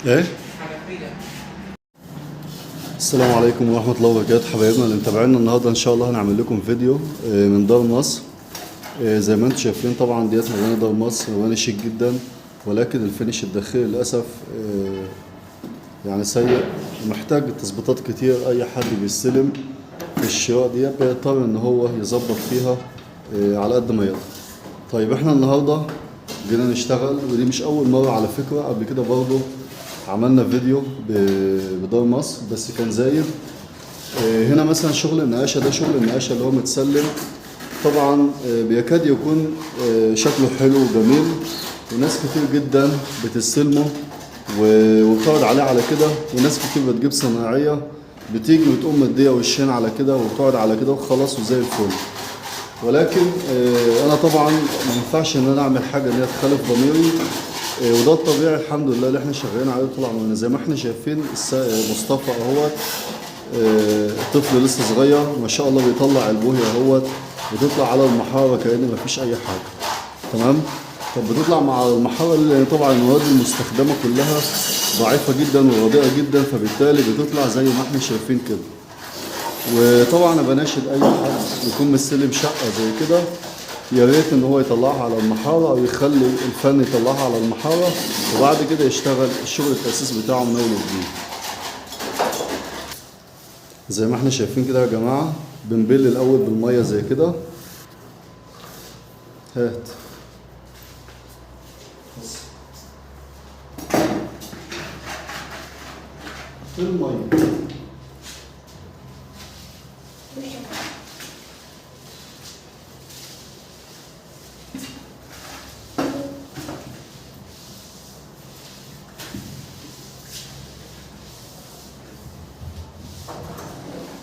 ايه. السلام عليكم ورحمة الله وبركاته حبايبنا اللي متابعينا النهارده. ان شاء الله هنعمل لكم فيديو من دار مصر. زي ما انتم شايفين طبعا ديت مباني دار مصر، مباني شيك جدا، ولكن الفينش الداخلي للاسف يعني سيء ومحتاج تظبيطات كتير. اي حد بيستلم في الشراء ديت بيضطر ان هو يظبط فيها على قد ما يقدر. طيب احنا النهارده جينا نشتغل، ودي مش اول مرة على فكرة. قبل كده برضه عملنا فيديو بدار مصر بس كان زايد. هنا مثلا شغل النقاشة، ده شغل النقاشة اللي هو متسلم طبعا. بيكاد يكون شكله حلو وجميل، وناس كتير جدا بتستلمه وبتقعد عليه على كده، وناس كتير بتجيب صناعية بتيجي وتقوم مدية وشين على كده وبتقعد على كده وخلاص وزي الفل. ولكن انا طبعا ما ينفعش ان انا اعمل حاجه اللي هي تخالف ضميري، وده الطبيعي الحمد لله اللي احنا شغالين عليه طول عمرنا. زي ما احنا شايفين مصطفى اهوت، طفل لسه صغير ما شاء الله بيطلع البوهي اهوت، بتطلع على المحاره كأن ما فيش اي حاجه. تمام. طب بتطلع مع المحاره لان طبعا المواد المستخدمه كلها ضعيفه جدا ورديئه جدا، فبالتالي بتطلع زي ما احنا شايفين كده. وطبعا انا بناشد اي حد يكون مستلم شقه زي كده، يا ريت ان هو يطلعها على المحاره او يخلي الفن يطلعها على المحاره، وبعد كده يشتغل الشغل التاسيس بتاعه من اول وجديد. زي ما احنا شايفين كده يا جماعه، بنبل الاول بالميه زي كده. هات بص الميه.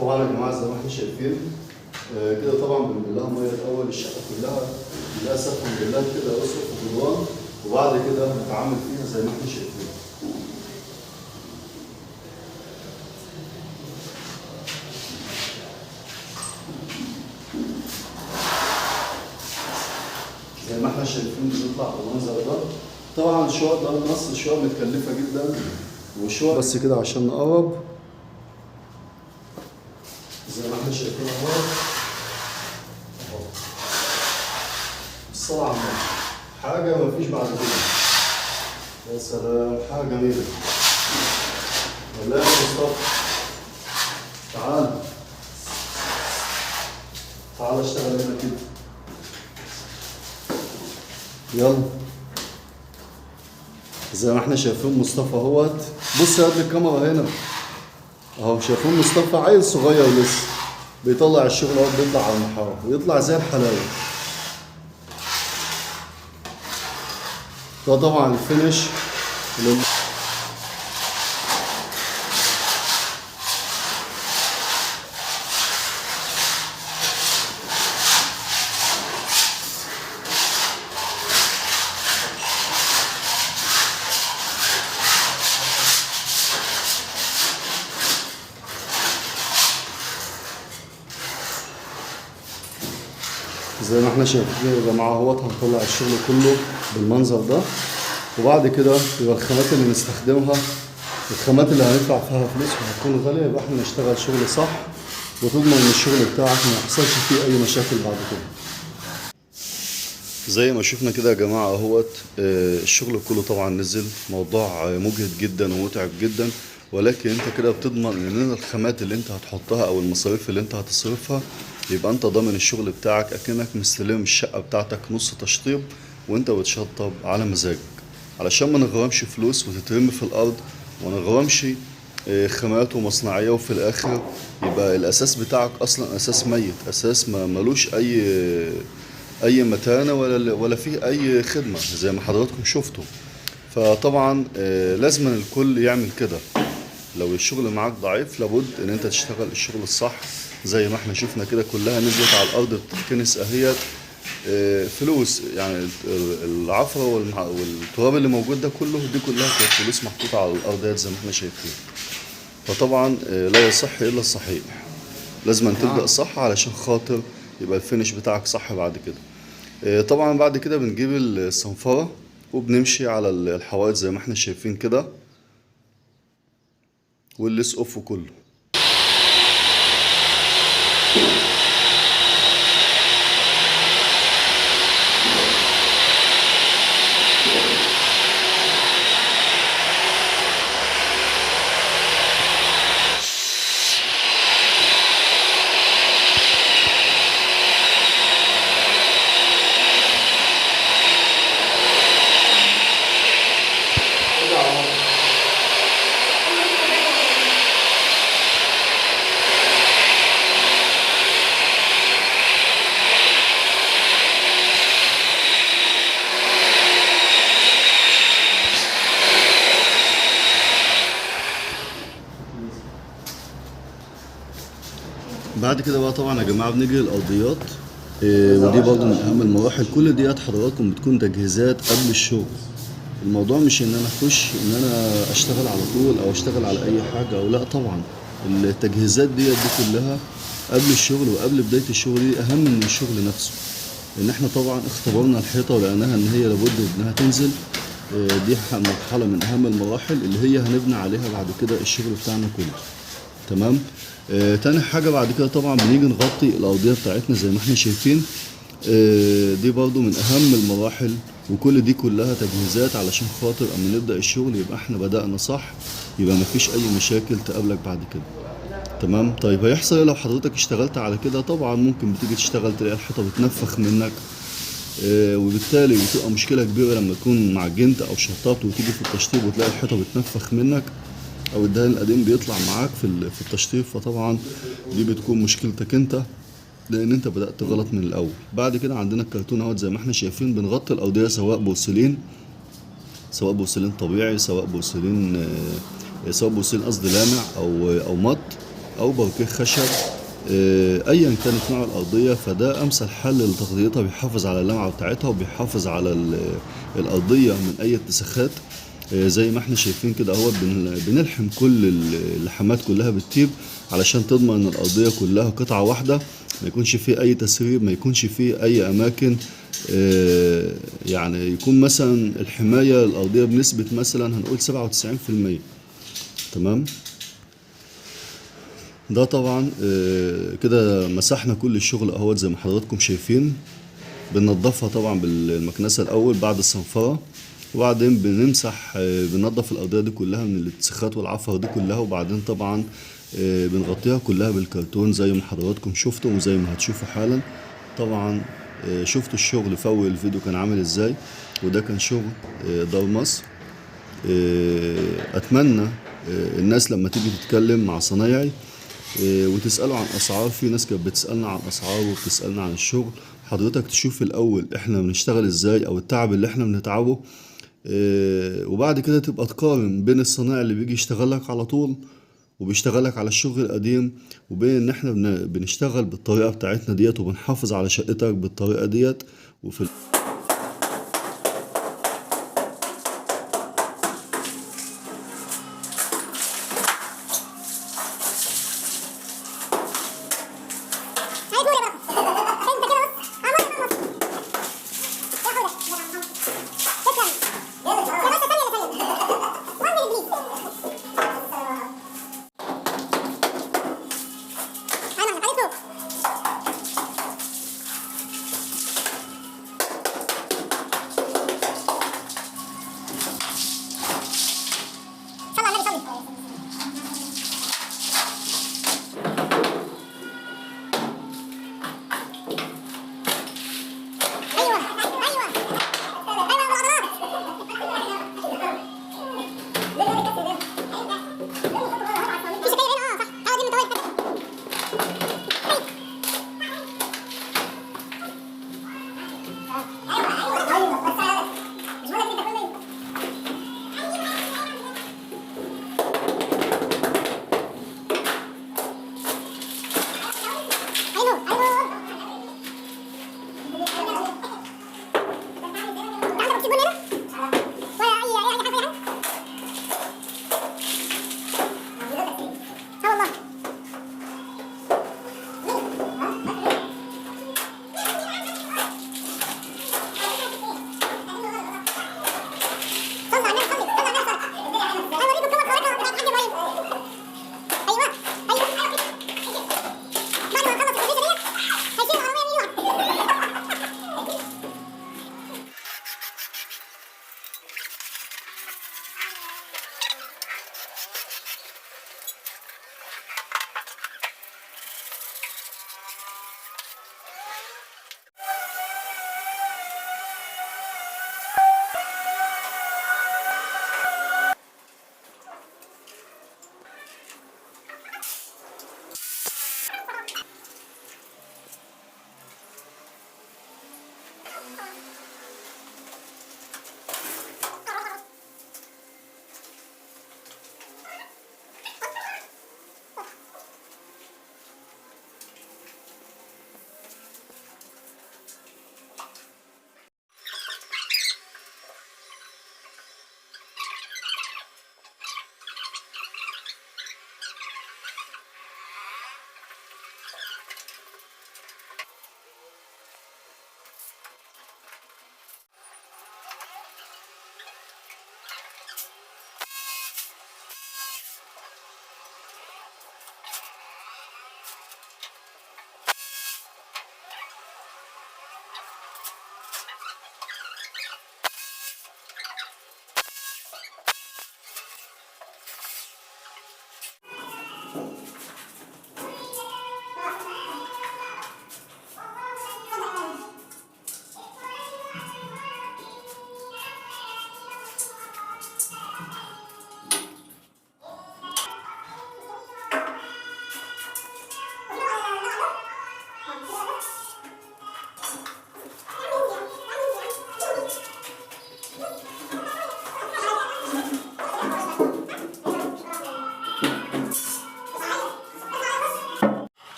طبعا يا جماعه زي ما احنا شايفين كده طبعا بنبلها ميه الاول الشقه كلها للاسف، بنبلها كده اسقف وجدران، وبعد كده بنتعامل فيها زي ما احنا شايفين. زي ما احنا شايفين بتطلع بالمنظر ده. طبعا الشقق ده مصر شقق متكلفه جدا، وشقق بس كده عشان نقرب زي ما احنا شايفين اهو. الصلاة على النبي حاجة مفيش بعد كده. يا سلام، حاجة جميلة. والله يا مصطفى تعال تعال اشتغل هنا كده. يلا زي ما احنا شايفين مصطفى اهوت. بص يا قد الكاميرا هنا اهو، شايفين مصطفى عيل صغير لسه بيطلع الشغل اهو، بيطلع على المحاره ويطلع زي الحلاوه. ده طبعا الفينش زي ما احنا شايفين يا جماعه اهوت. هنطلع الشغل كله بالمنظر ده، وبعد كده يبقى الخامات اللي نستخدمها الخامات اللي هندفع فيها فلوس وهتكون غاليه، يبقى احنا نشتغل شغل صح وتضمن ان الشغل بتاعك ما يحصلش فيه اي مشاكل بعد كده. زي ما شفنا كده يا جماعه اهوت، الشغل كله طبعا نزل. موضوع مجهد جدا ومتعب جدا، ولكن انت كده بتضمن ان الخامات اللي انت هتحطها او المصاريف اللي انت هتصرفها يبقى انت ضامن الشغل بتاعك اكنك مستلم الشقه بتاعتك نص تشطيب وانت بتشطب على مزاجك، علشان ما نغرمش فلوس وتترمي في الارض، وما نغرمش خامات ومصنعيه، وفي الاخر يبقى الاساس بتاعك اصلا اساس ميت، اساس ما ملوش اي متانه ولا فيه اي خدمه زي ما حضراتكم شفتوا. فطبعا لازم الكل يعمل كده. لو الشغل معاك ضعيف لابد ان انت تشتغل الشغل الصح. زي ما احنا شفنا كده كلها نزلت على الارض بتتكنس اهيت. فلوس يعني العفرة والتراب اللي موجود ده كله، دي كلها كانت فلوس محطوطة على الارض ديت زي ما احنا شايفين. فطبعا لا يصح الا الصحيح. لازم أن تبدأ صح علشان خاطر يبقى الفينش بتاعك صح بعد كده. طبعا بعد كده بنجيب الصنفرة وبنمشي على الحوائط زي ما احنا شايفين كده، والليس اوف كله. بعد كده بقى طبعا يا جماعه بنيجي للارضيات. ودي برضو من اهم المراحل. كل ديت حضراتكم بتكون تجهيزات قبل الشغل. الموضوع مش ان انا اخش ان انا اشتغل على طول او اشتغل على اي حاجه او لا. طبعا التجهيزات دي كلها قبل الشغل وقبل بدايه الشغل دي اهم من الشغل نفسه. ان احنا طبعا اختبرنا الحيطه ولقيناها ان هي لابد انها تنزل. دي مرحله من اهم المراحل اللي هي هنبني عليها بعد كده الشغل بتاعنا كله. تمام. تاني حاجة بعد كده طبعا بنيجي نغطي الأرضية بتاعتنا زي ما احنا شايفين. دي برضو من أهم المراحل، وكل دي كلها تجهيزات علشان خاطر أما نبدأ الشغل يبقى احنا بدأنا صح، يبقى مفيش أي مشاكل تقابلك بعد كده. تمام. طيب هيحصل ايه لو حضرتك اشتغلت على كده؟ طبعا ممكن بتيجي تشتغل تلاقي الحيطة بتنفخ منك، وبالتالي بتبقى مشكلة كبيرة لما تكون معجنت أو شطبت وتيجي في التشطيب وتلاقي الحيطة بتنفخ منك او الدهان القديم بيطلع معاك في التشطيب. فطبعا دي بتكون مشكلتك انت، لان انت بدأت غلط من الاول. بعد كده عندنا الكرتون اهوت زي ما احنا شايفين. بنغطي الارضيه سواء بورسلين، سواء بورسلين طبيعي، سواء بورسلين قصدي لامع او مط او باركيه خشب. ايا كانت نوع الارضيه فده امثل حل لتغطيتها. بيحافظ على اللمعه بتاعتها وبيحافظ على الارضيه من اي اتساخات. زي ما احنا شايفين كده اهوت. بنلحم كل اللحامات كلها بالطيب علشان تضمن ان الارضيه كلها قطعه واحده، ما يكونش فيه اي تسريب، ما يكونش فيه اي اماكن. يعني يكون مثلا الحمايه الارضيه بنسبه مثلا هنقول 97%. تمام. ده طبعا كده مسحنا كل الشغل اهوت زي ما حضراتكم شايفين. بننضفها طبعا بالمكنسه الاول بعد الصنفره، وبعدين بنمسح بننضف الارضيه دي كلها من الاتساخات والعفر دي كلها. وبعدين طبعا بنغطيها كلها بالكرتون زي ما حضراتكم شفتم وزي ما هتشوفوا حالا. طبعا شفتوا الشغل في اول الفيديو كان عامل ازاي، وده كان شغل دار مصر. اتمنى الناس لما تيجي تتكلم مع صنايعي وتسأله عن أسعار. في ناس كانت بتسألنا عن أسعار وبتسألنا عن الشغل. حضرتك تشوف الأول إحنا بنشتغل إزاي أو التعب اللي إحنا بنتعبه، وبعد كده تبقى تقارن بين الصنايعي اللي بيجي يشتغلك على طول وبيشتغلك على الشغل القديم، وبين إن إحنا بنشتغل بالطريقة بتاعتنا ديت وبنحافظ على شقتك بالطريقة ديت. وفي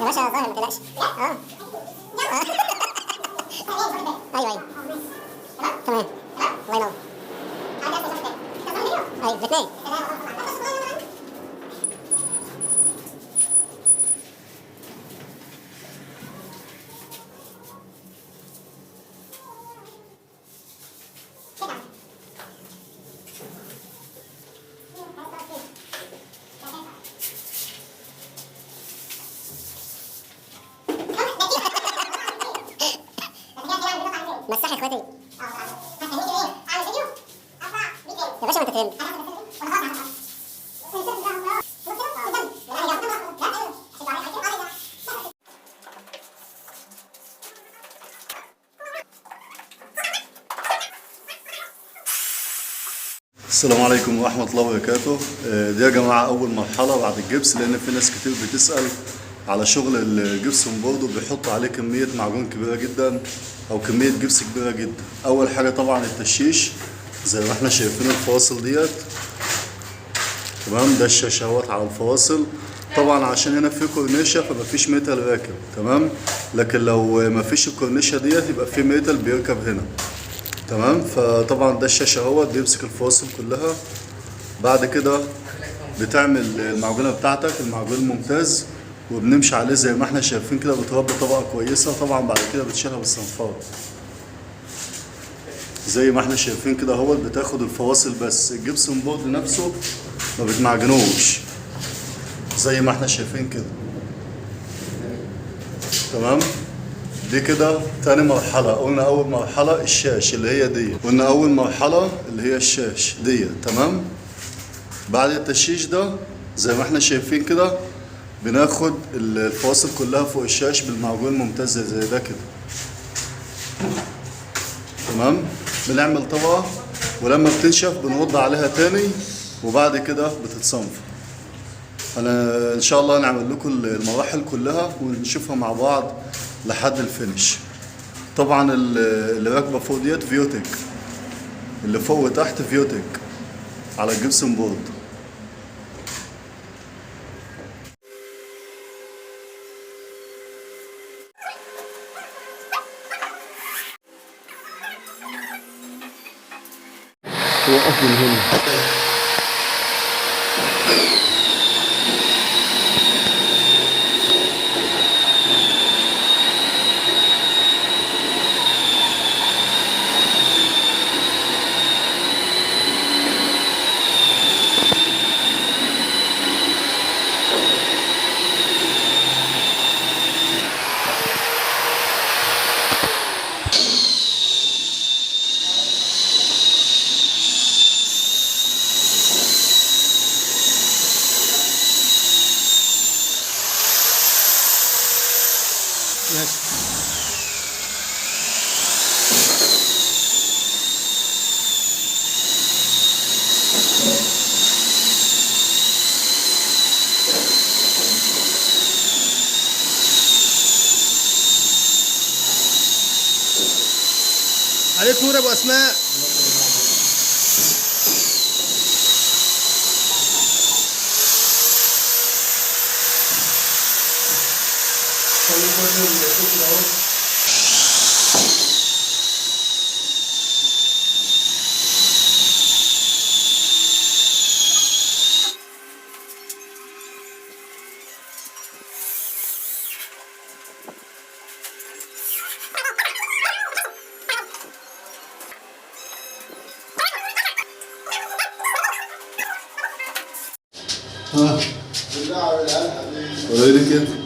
يا باشا ظاهر ما تقلقش. ايوه ايوه تمام. الله ينور. ايوه الاثنين. مسح يا اخواتي. يا باشا ما انت فهمت. السلام عليكم ورحمة الله وبركاته. دي يا جماعة أول مرحلة بعد الجبس، لأن في ناس كتير بتسأل على شغل الجبسون بورد وبيحط عليه كمية معجون كبيرة جدا أو كمية جبس كبيرة جدا. أول حاجة طبعا التشيش زي ما احنا شايفين الفواصل ديت، تمام. ده الشاشة اهوت على الفواصل. طبعا عشان هنا في كورنيشة فمفيش ميتال راكب، تمام. لكن لو مفيش الكورنيشة ديت يبقى في ميتال بيركب هنا، تمام. فطبعا ده الشاشة اهوت بيمسك الفواصل كلها. بعد كده بتعمل المعجونة بتاعتك، المعجون الممتاز، وبنمشي عليه زي ما احنا شايفين كده، بتربي طبقة كويسة. طبعا بعد كده بتشيلها بالصنفار زي ما احنا شايفين كده اهوت. بتاخد الفواصل بس، الجبسون بورد نفسه ما بتمعجنوش زي ما احنا شايفين كده، تمام. دي كده تاني مرحلة. قلنا أول مرحلة الشاش اللي هي دي، قلنا أول مرحلة اللي هي الشاش دي، تمام. بعد التشيش ده زي ما احنا شايفين كده بناخد الفواصل كلها فوق الشاش بالمعجون الممتاز زي ده كده، تمام. بنعمل طبقة ولما بتنشف بنوضع عليها تاني وبعد كده بتتصنفر. انا ان شاء الله هنعمل لكم المراحل كلها ونشوفها مع بعض لحد الفينش. طبعا اللي راكبه فوق ديت فيوتك، اللي فوق وتحت فيوتك على الجبسون بورد. توقف من هنا. عليك نور يا ابو اسماء. ها وريني كده.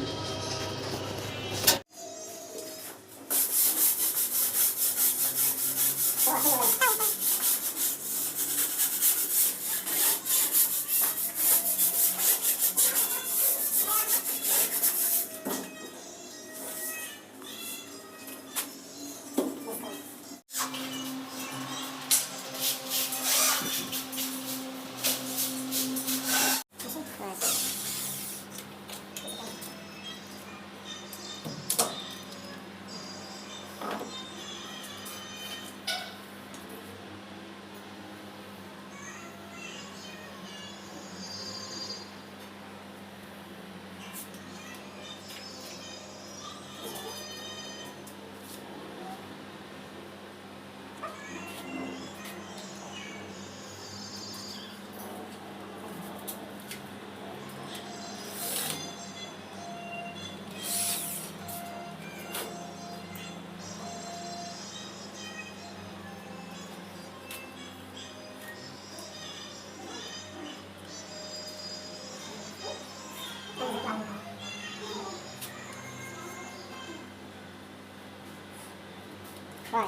ده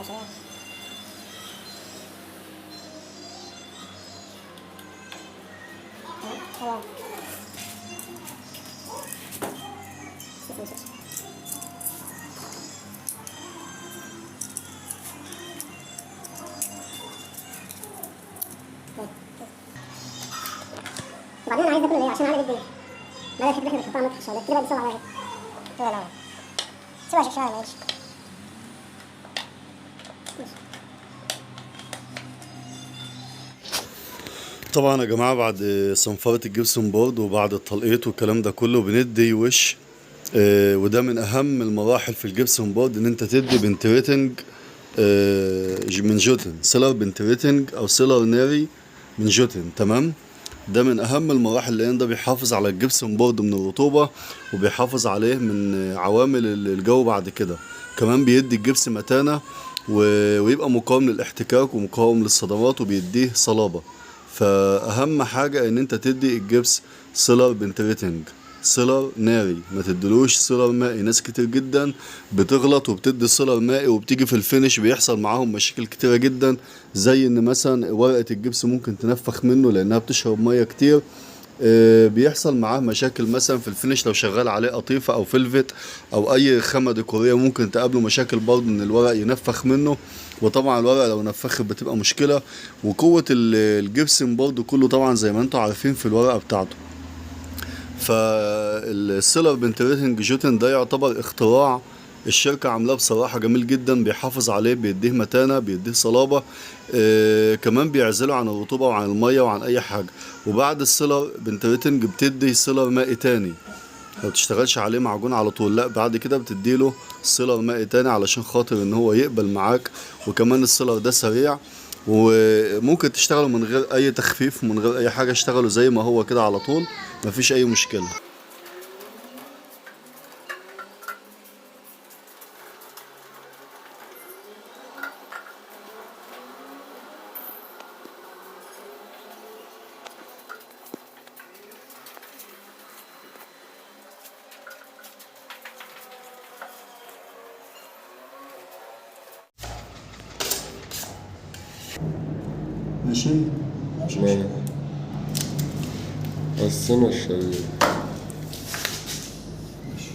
مش شغال. تمام. وبعدين انا عايز اكل ايه عشان اعمل الدنيا. لا يحب احنا نحطها مطرح الشغلات كده بنسوي عليها كده. لا سيبها شويه ماشي. طبعا يا جماعة بعد صنفرة الجبسون بورد وبعد التلقيط والكلام ده كله بندي وش. وده من اهم المراحل في الجبسون بورد، ان انت تدي بنتريتنج من جوتن، سيلر بنتريتنج او سيلر ناري من جوتن. تمام. ده من اهم المراحل لان ده بيحافظ على الجبسون بورد من الرطوبة وبيحافظ عليه من عوامل الجو بعد كده. كمان بيدي الجبس متانة ويبقى مقاوم للاحتكاك ومقاوم للصدمات وبيديه صلابة. فاهم حاجة ان انت تدي الجبس سيلر بنتريتنج، سيلر ناري، ما تدلوش سيلر مائي. ناس كتير جدا بتغلط وبتدي سيلر مائي وبتيجي في الفينش بيحصل معاهم مشاكل كتيرة جدا، زي ان مثلا ورقة الجبس ممكن تنفخ منه لانها بتشرب مية كتير. بيحصل معاه مشاكل مثلا في الفينش لو شغال عليه قطيفة او فيلفت او اي خامة ديكورية، ممكن تقابله مشاكل برضه ان الورق ينفخ منه. وطبعا الورق لو نفخت بتبقى مشكلة. وقوة الجبسن برضه كله طبعا زي ما انتم عارفين في الورقة بتاعته. فالسيلر بنتريتنج جوتن ده يعتبر اختراع الشركة عاملاه بصراحة جميل جدا، بيحافظ عليه، بيديه متانة، بيديه صلابة. كمان بيعزله عن الرطوبة وعن المية وعن أي حاجة. وبعد السيلر بنتريتنج بتدي سيلر مائي تاني، ما بتشتغلش عليه معجون على طول، لا بعد كده بتديله سيلر مائي تاني علشان خاطر ان هو يقبل معاك. وكمان السيلر ده سريع وممكن تشتغله من غير اي تخفيف ومن غير اي حاجة، اشتغله زي ما هو كده على طول مفيش اي مشكلة. ماشي. ماشي. السنة الشرير. ماشي.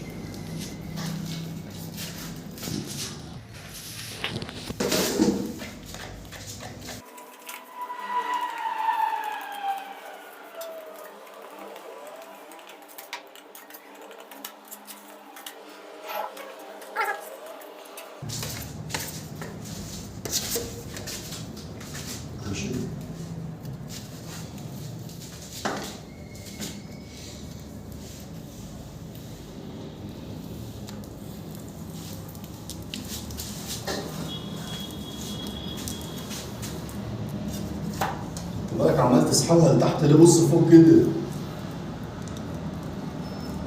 بالك عمال تسحبها لتحت ليه؟ بص فوق كده،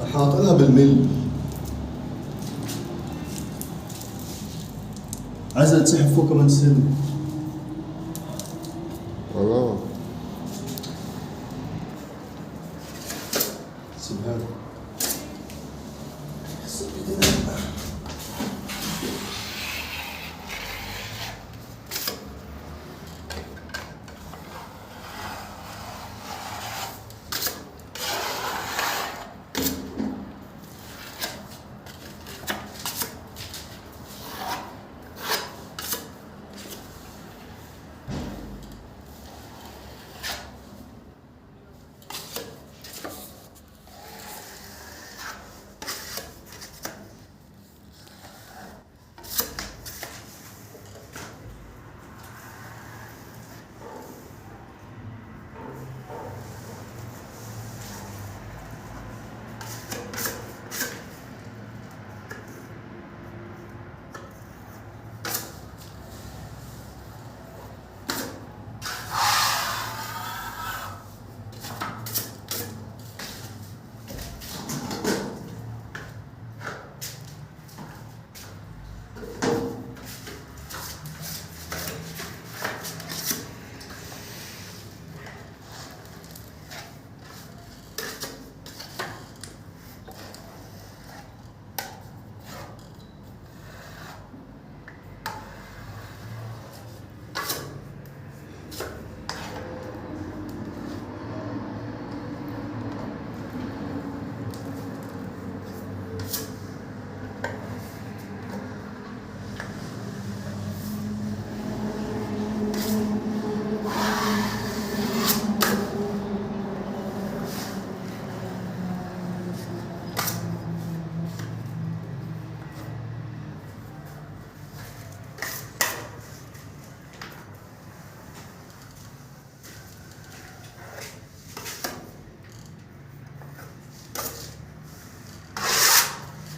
احنا حاطينها بالملي، عايزة تسحب فوق كمان سنة. خلاص. سيبها لي.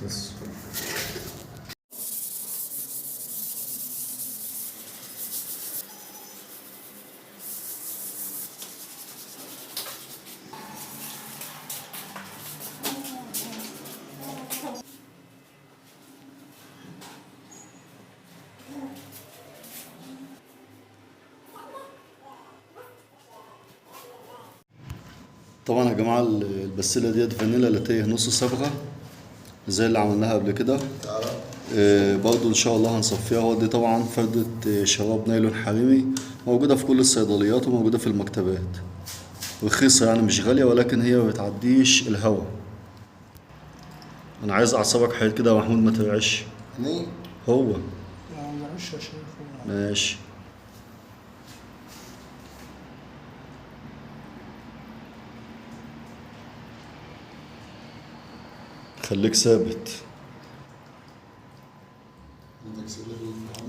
بس. طبعا يا جماعة البسلة ديت فانيلا لاتيه نص صبغة زي اللي عملناها قبل كده. برضو ان شاء الله هنصفيها. هو دي طبعا فردة شراب نايلون حريمي موجودة في كل الصيدليات وموجودة في المكتبات، رخيصة يعني مش غالية، ولكن هي ما بتعديش الهوا. انا عايز اعصابك حيل كده يا محمود، ما ترعش. ليه؟ هو معلش يا شيخ. ماشي. خليك ثابت.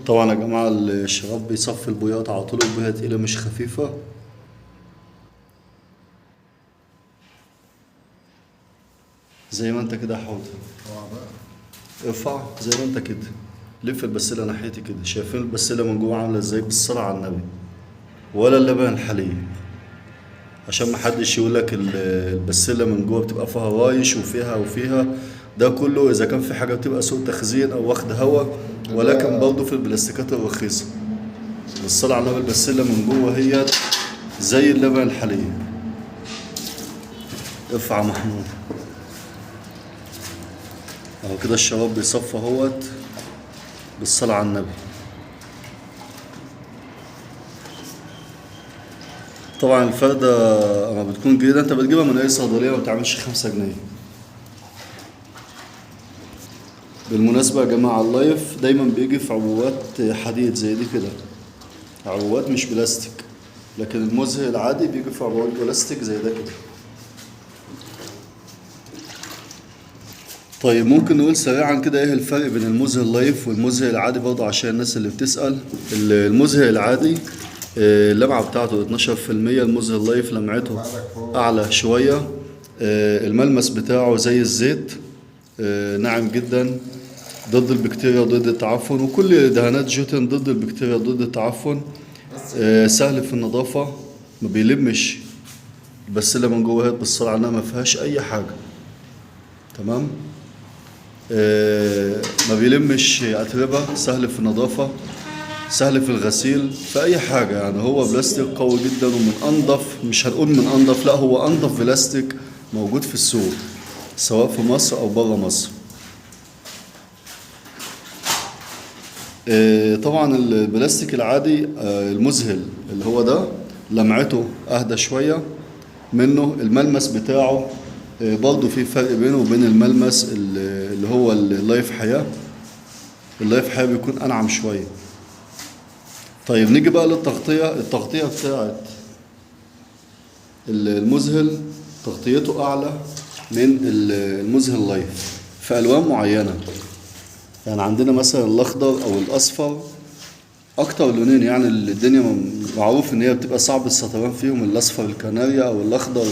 طبعا يا جماعة الشراب بيصفي البويات على طول، البوية تقيلة مش خفيفة. زي ما انت كده يا حوض، ارفع زي ما انت كده، لف البسلة ناحيتي كده. شايفين البسلة من جوه عاملة ازاي؟ بالصلاة على النبي، ولا اللبن الحليب، عشان ما حدش يقول لك البسلة من جوه بتبقى فيها رايش وفيها ده كله اذا كان في حاجة بتبقى سوء تخزين او واخد هوا، ولكن برضه في البلاستيكات الرخيصة. بالصلاة على النبي البسلة من جوه هي زي اللبن الحليب. ارفع يا محمود. اهو كده الشراب بيصفى اهوت بالصلاة على النبي. طبعا الفردة اما بتكون جديدة انت بتجيبها من اي صيدلية ما بتعملش 5 جنيه. بالمناسبة يا جماعة اللايف دايما بيجي في عبوات حديد زي دي كده، عبوات مش بلاستيك، لكن المزهر العادي بيجي في عبوات بلاستيك زي ده كده. طيب ممكن نقول سريعا كده ايه الفرق بين المزهر لايف والمزهر العادي برضه عشان الناس اللي بتسأل. المزهر العادي اللمعة بتاعته 12%، المزهر لايف لمعته أعلى شوية. الملمس بتاعه زي الزيت، ناعم جدا، ضد البكتيريا وضد التعفن، وكل دهانات جوتن ضد البكتيريا وضد التعفن. سهل في النظافة، ما بيلمش البسلة من جوه بالصلاة على النبي، ما فيهاش أي حاجة. تمام. ما بيلمش أتربة، سهل في النظافة، سهل في الغسيل، في أي حاجة. يعني هو بلاستيك قوي جدا ومن أنظف، مش هنقول من أنظف، لا هو أنظف بلاستيك موجود في السوق سواء في مصر أو برا مصر. طبعا البلاستيك العادي المذهل اللي هو ده لمعته أهدى شوية منه، الملمس بتاعه برضه في فرق بينه وبين الملمس اللي هو اللايف حياة. اللايف حياة بيكون أنعم شوية. طيب نيجي بقى للتغطية. التغطية بتاعت المذهل تغطيته أعلى من المذهل لايف في ألوان معينة. يعني عندنا مثلا الأخضر أو الأصفر أكتر لونين، يعني الدنيا معروف إن هي بتبقى صعب السطران فيهم، الأصفر الكناريا أو الأخضر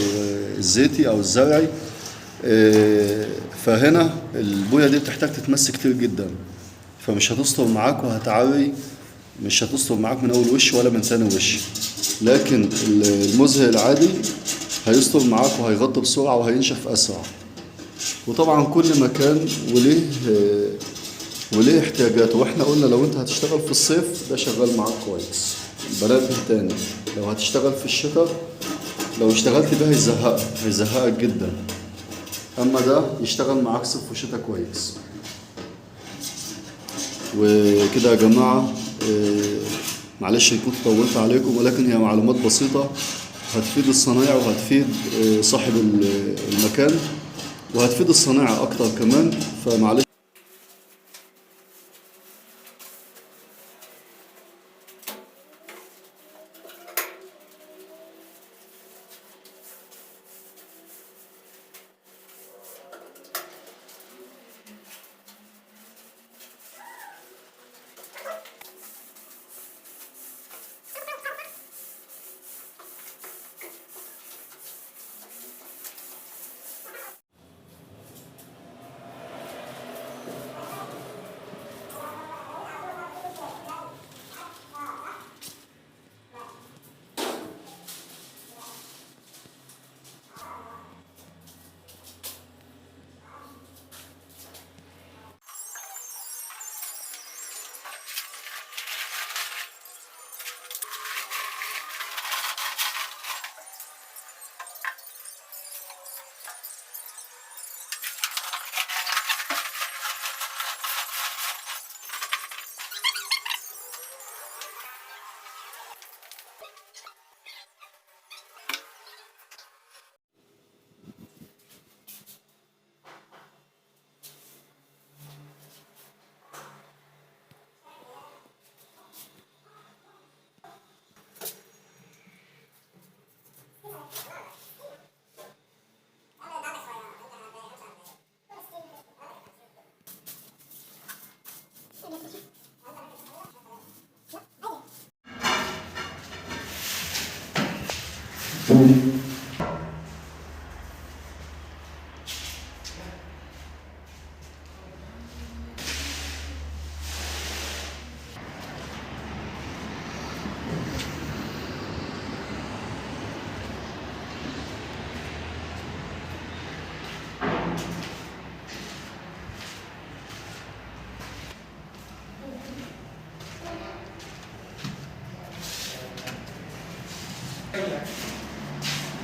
الزيتي أو الزرعي. فهنا البوية دي بتحتاج تتمس كتير جدا، فمش هتسطر معاك وهتعري، مش هتسطر معاك من أول وش ولا من ثاني وش. لكن المزهر العادي هيسطر معاك وهيغطي بسرعة وهينشف أسرع. وطبعا كل مكان وليه احتياجاته. واحنا قلنا لو انت هتشتغل في الصيف ده شغال معاك كويس، بنبه تاني. لو هتشتغل في الشتاء لو اشتغلت بيه هيزهقك جدا، اما ده يشتغل معاك صيف وشتاء كويس. وكده يا جماعة معلش كنت طولت عليكم، ولكن هي معلومات بسيطة هتفيد الصنايع وهتفيد صاحب المكان وهتفيد الصنايع اكتر كمان. فمعلش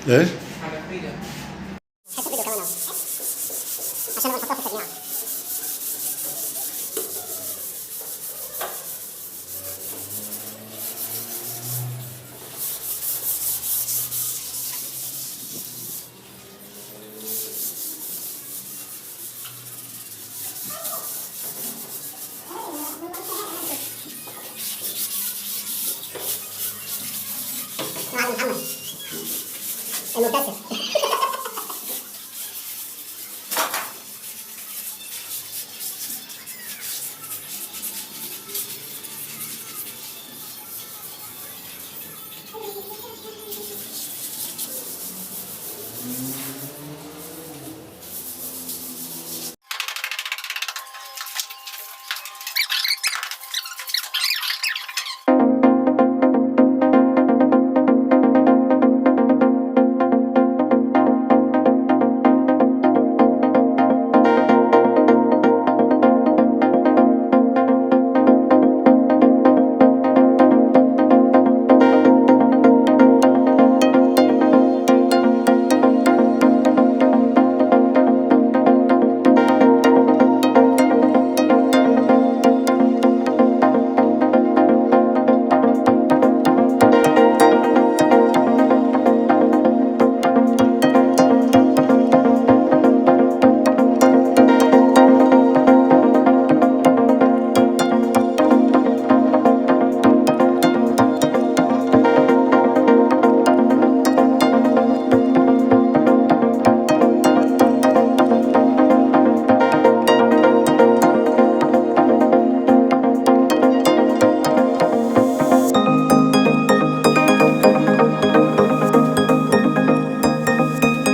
ايه